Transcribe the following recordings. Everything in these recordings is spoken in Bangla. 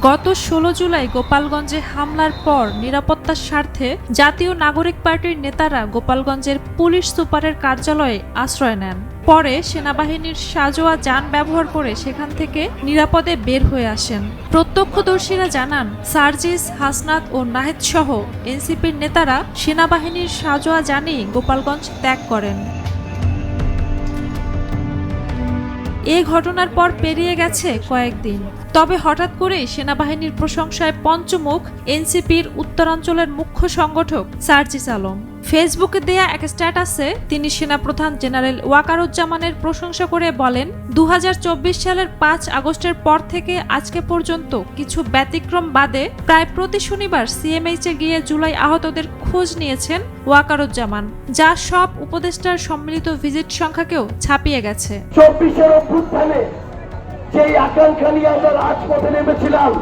গত 16 জুলাই গোপালগঞ্জে হামলার পর নিরাপত্তার স্বার্থে জাতীয় নাগরিক পার্টির নেতারা গোপালগঞ্জের পুলিশ সুপারের কার্যালয়ে আশ্রয় নেন। পরে সেনাবাহিনীর সাঁজোয়া যান ব্যবহার করে সেখান থেকে নিরাপদে বের হয়ে আসেন। প্রত্যক্ষদর্শীরা জানান, সার্জিস, হাসনাত ও নাহিদ সহ এনসিপির নেতারা সেনাবাহিনীর সাঁজোয়া যানেই গোপালগঞ্জ ত্যাগ করেন। এ ঘটনার পর পেরিয়ে গেছে কয়েকদিন। তবে হঠাৎ করেই সেনাবাহিনীর প্রশংসায় পঞ্চমুখ এনসিপির উত্তরাঞ্চলের মুখ্য সংগঠক সার্জিস আলম। ফেসবুকে দেয়া এক স্ট্যাটাসে তিনি সেনাপ্রধান জেনারেল ওয়াকারুজ্জামানের প্রশংসা করে বলেন, 2024 সালের 5 আগস্টের পর থেকে আজকে পর্যন্ত কিছু ব্যতিক্রম বাদে প্রায় প্রতি শনিবার সিএমএইচে গিয়ে জুলাই আহতদের খোঁজ নিয়েছেন ওয়াকারুজ্জামান, যা সব উপদেষ্টার সম্মিলিত ভিজিট সংখ্যাকেও ছাপিয়ে গেছে। 24-এর অভ্যুত্থানে যেই আকাঙ্ক্ষা নিয়ে আমরা রাজপথে নেমেছিলাম,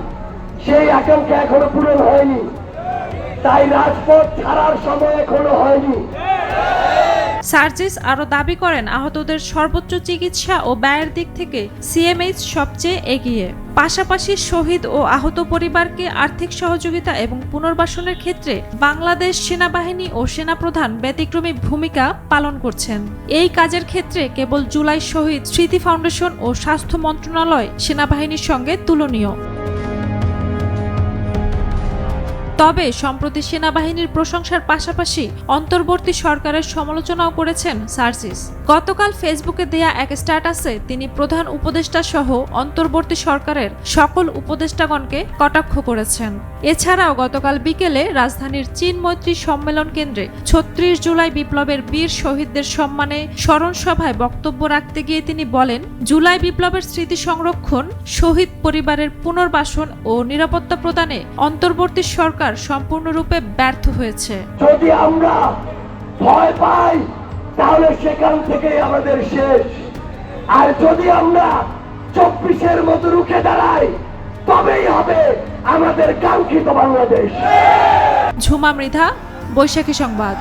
সেই আকাঙ্ক্ষা এখনো পূরণ হয়নি, তাই রাজপথ ছাড়ার সময় এখনো হয়নি। সার্জিস আরও দাবি করেন, আহতদের সর্বোচ্চ চিকিৎসা ও ব্যয়ের দিক থেকে সিএমএইচ সবচেয়ে এগিয়ে। পাশাপাশি শহীদ ও আহত পরিবারকে আর্থিক সহযোগিতা এবং পুনর্বাসনের ক্ষেত্রে বাংলাদেশ সেনাবাহিনী ও সেনাপ্রধান ব্যতিক্রমী ভূমিকা পালন করছেন। এই কাজের ক্ষেত্রে কেবল জুলাই শহীদ স্মৃতি ফাউন্ডেশন ও স্বাস্থ্য মন্ত্রণালয় সেনাবাহিনীর সঙ্গে তুলনীয়। তবে সম্প্রতি সেনাবাহিনীর প্রশংসার পাশাপাশি অন্তর্বর্তী সরকারের সমালোচনাও করেছেন সার্জিস। গতকাল ফেসবুকে দেয়া এক স্ট্যাটাসে তিনি প্রধান উপদেষ্টা সহ অন্তর্বর্তী সরকারের সকল উপদেষ্টাগণকে কটাক্ষ করেছেন। এছাড়াও গতকাল বিকেলে রাজধানীর চীন মৈত্রী সম্মেলন কেন্দ্রে 36 জুলাই বিপ্লবের বীর শহীদদের সম্মানে স্মরণ সভায় বক্তব্য রাখতে গিয়ে তিনি বলেন, জুলাই বিপ্লবের স্মৃতি সংরক্ষণ, শহীদ পরিবারের পুনর্বাসন ও নিরাপত্তা প্রদানে অন্তর্বর্তী সরকার সম্পূর্ণরূপে ব্যর্থ হয়েছে। যদি আমরা ভয় পাই তাহলে সেখান থেকে আমাদের শেষ, আর যদি আমরা 24-এর মতো রুখে দাঁড়াই তবেই হবে আমাদের কাঙ্ক্ষিত বাংলাদেশ। ঝুমা মৃধা, বৈশাখী সংবাদ।